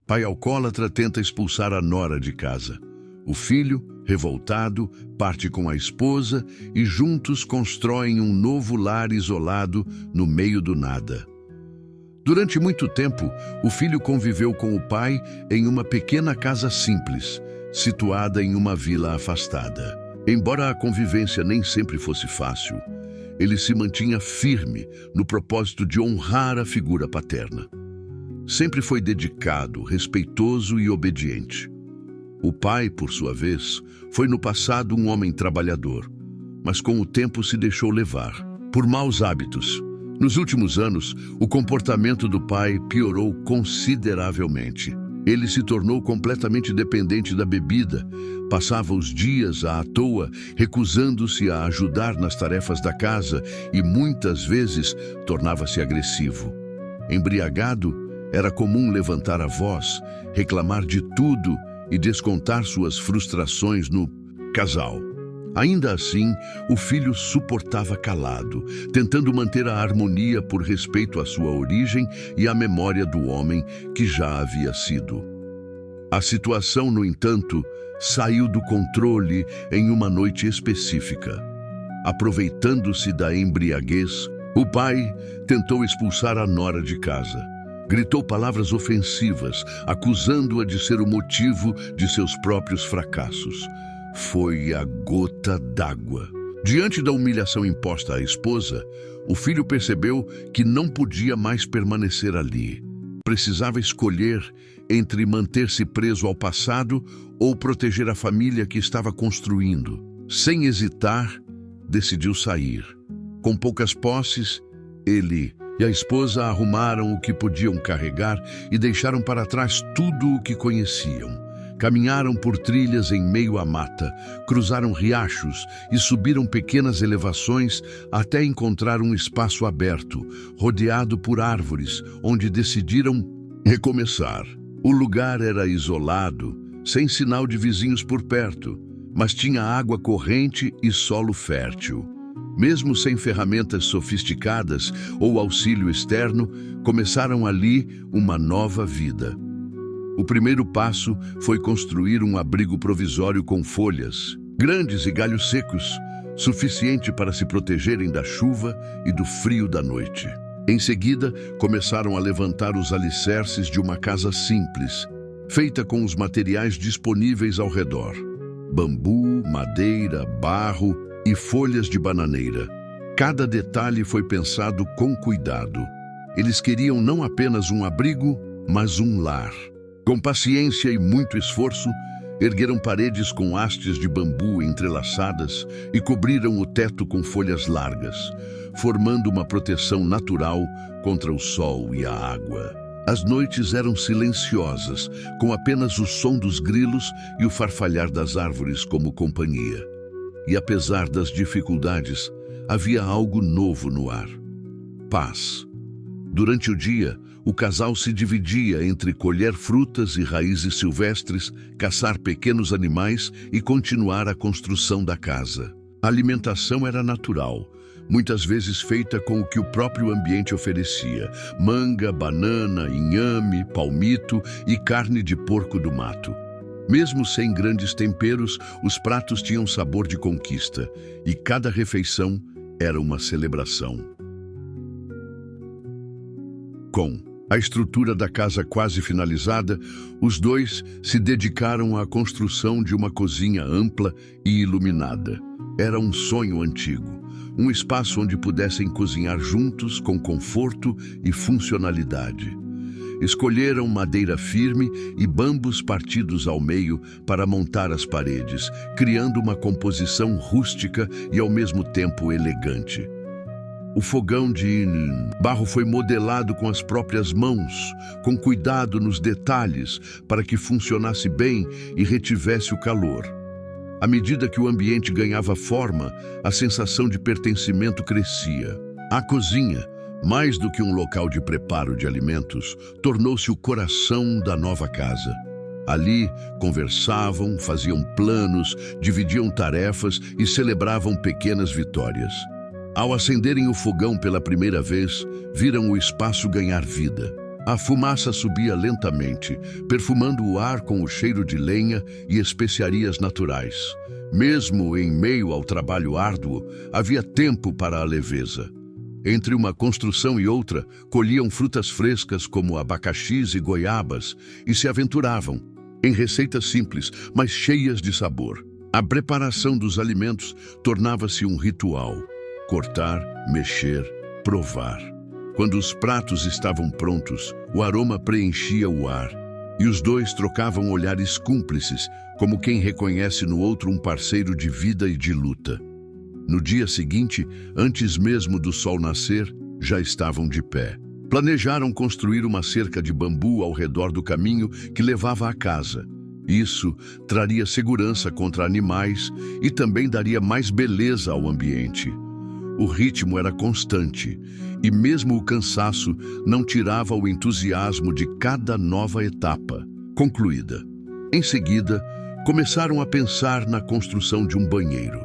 Pai alcoólatra tenta expulsar a nora de casa. O filho, revoltado, parte com a esposa e juntos constroem um novo lar isolado no meio do nada. Durante muito tempo, o filho conviveu com o pai em uma pequena casa simples, situada em uma vila afastada. Embora a convivência nem sempre fosse fácil, ele se mantinha firme no propósito de honrar a figura paterna. Sempre foi dedicado, respeitoso e obediente. O pai, por sua vez, foi no passado um homem trabalhador, mas com o tempo se deixou levar por maus hábitos. Nos últimos anos, o comportamento do pai piorou consideravelmente. Ele se tornou completamente dependente da bebida, passava os dias à toa, recusando-se a ajudar nas tarefas da casa e muitas vezes tornava-se agressivo. Embriagado, era comum levantar a voz, reclamar de tudo e descontar suas frustrações no casal. Ainda assim, o filho suportava calado, tentando manter a harmonia por respeito à sua origem e à memória do homem que já havia sido. A situação, no entanto, saiu do controle em uma noite específica. Aproveitando-se da embriaguez, o pai tentou expulsar a nora de casa. Gritou palavras ofensivas, acusando-a de ser o motivo de seus próprios fracassos. Foi a gota d'água. Diante da humilhação imposta à esposa, o filho percebeu que não podia mais permanecer ali. Precisava escolher entre manter-se preso ao passado ou proteger a família que estava construindo. Sem hesitar, decidiu sair. Com poucas posses, ele e a esposa arrumaram o que podiam carregar e deixaram para trás tudo o que conheciam. Caminharam por trilhas em meio à mata, cruzaram riachos e subiram pequenas elevações até encontrar um espaço aberto, rodeado por árvores, onde decidiram recomeçar. O lugar era isolado, sem sinal de vizinhos por perto, mas tinha água corrente e solo fértil. Mesmo sem ferramentas sofisticadas ou auxílio externo, começaram ali uma nova vida. O primeiro passo foi construir um abrigo provisório com folhas, grandes e galhos secos, suficiente para se protegerem da chuva e do frio da noite. Em seguida, começaram a levantar os alicerces de uma casa simples, feita com os materiais disponíveis ao redor: bambu, madeira, barro e folhas de bananeira. Cada detalhe foi pensado com cuidado. Eles queriam não apenas um abrigo, mas um lar. Com paciência e muito esforço, ergueram paredes com hastes de bambu entrelaçadas e cobriram o teto com folhas largas, formando uma proteção natural contra o sol e a água. As noites eram silenciosas, com apenas o som dos grilos e o farfalhar das árvores como companhia. E apesar das dificuldades, havia algo novo no ar: paz. Durante o dia, o casal se dividia entre colher frutas e raízes silvestres, caçar pequenos animais e continuar a construção da casa. A alimentação era natural, muitas vezes feita com o que o próprio ambiente oferecia: manga, banana, inhame, palmito e carne de porco do mato. Mesmo sem grandes temperos, os pratos tinham sabor de conquista, e cada refeição era uma celebração. Com a estrutura da casa quase finalizada, os dois se dedicaram à construção de uma cozinha ampla e iluminada. Era um sonho antigo, um espaço onde pudessem cozinhar juntos com conforto e funcionalidade. Escolheram madeira firme e bambus partidos ao meio para montar as paredes, criando uma composição rústica e ao mesmo tempo elegante. O fogão de barro foi modelado com as próprias mãos, com cuidado nos detalhes, para que funcionasse bem e retivesse o calor. À medida que o ambiente ganhava forma, a sensação de pertencimento crescia. A cozinha, mais do que um local de preparo de alimentos, tornou-se o coração da nova casa. Ali, conversavam, faziam planos, dividiam tarefas e celebravam pequenas vitórias. Ao acenderem o fogão pela primeira vez, viram o espaço ganhar vida. A fumaça subia lentamente, perfumando o ar com o cheiro de lenha e especiarias naturais. Mesmo em meio ao trabalho árduo, havia tempo para a leveza. Entre uma construção e outra, colhiam frutas frescas como abacaxis e goiabas e se aventuravam em receitas simples, mas cheias de sabor. A preparação dos alimentos tornava-se um ritual. Cortar, mexer, provar. Quando os pratos estavam prontos, o aroma preenchia o ar, e os dois trocavam olhares cúmplices, como quem reconhece no outro um parceiro de vida e de luta. No dia seguinte, antes mesmo do sol nascer, já estavam de pé. Planejaram construir uma cerca de bambu ao redor do caminho que levava à casa. Isso traria segurança contra animais e também daria mais beleza ao ambiente. O ritmo era constante e mesmo o cansaço não tirava o entusiasmo de cada nova etapa concluída. Em seguida, começaram a pensar na construção de um banheiro.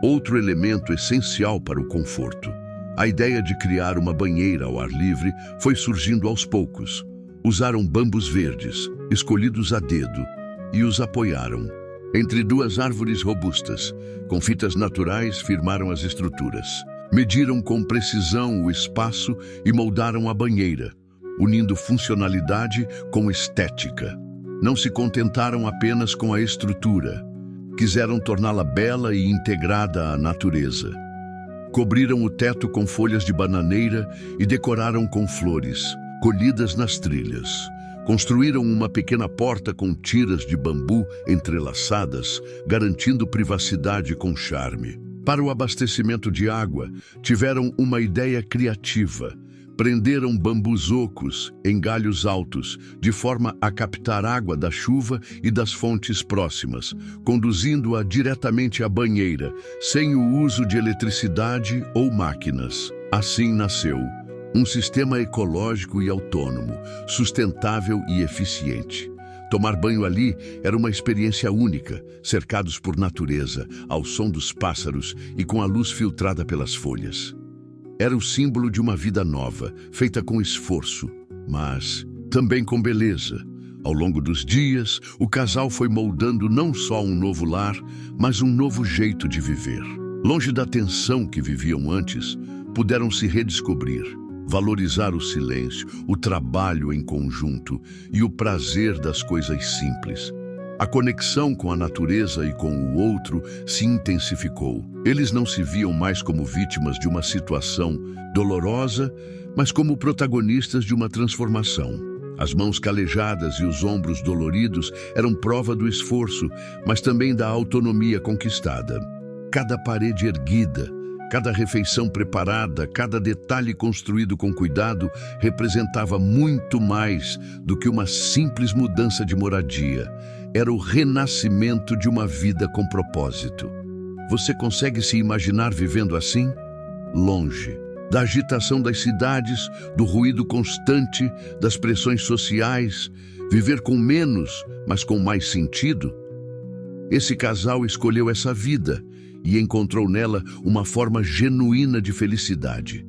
Outro elemento essencial para o conforto. A ideia de criar uma banheira ao ar livre foi surgindo aos poucos. Usaram bambus verdes, escolhidos a dedo, e os apoiaram. Entre duas árvores robustas, com fitas naturais, firmaram as estruturas. Mediram com precisão o espaço e moldaram a banheira, unindo funcionalidade com estética. Não se contentaram apenas com a estrutura. Quiseram torná-la bela e integrada à natureza. Cobriram o teto com folhas de bananeira e decoraram com flores, colhidas nas trilhas. Construíram uma pequena porta com tiras de bambu entrelaçadas, garantindo privacidade com charme. Para o abastecimento de água, tiveram uma ideia criativa. Prenderam bambus ocos em galhos altos, de forma a captar água da chuva e das fontes próximas, conduzindo-a diretamente à banheira, sem o uso de eletricidade ou máquinas. Assim nasceu um sistema ecológico e autônomo, sustentável e eficiente. Tomar banho ali era uma experiência única, cercados por natureza, ao som dos pássaros e com a luz filtrada pelas folhas. Era o símbolo de uma vida nova, feita com esforço, mas também com beleza. Ao longo dos dias, o casal foi moldando não só um novo lar, mas um novo jeito de viver. Longe da tensão que viviam antes, puderam se redescobrir, valorizar o silêncio, o trabalho em conjunto e o prazer das coisas simples. A conexão com a natureza e com o outro se intensificou. Eles não se viam mais como vítimas de uma situação dolorosa, mas como protagonistas de uma transformação. As mãos calejadas e os ombros doloridos eram prova do esforço, mas também da autonomia conquistada. Cada parede erguida, cada refeição preparada, cada detalhe construído com cuidado representava muito mais do que uma simples mudança de moradia. Era o renascimento de uma vida com propósito. Você consegue se imaginar vivendo assim? Longe da agitação das cidades, do ruído constante, das pressões sociais, viver com menos, mas com mais sentido? Esse casal escolheu essa vida e encontrou nela uma forma genuína de felicidade.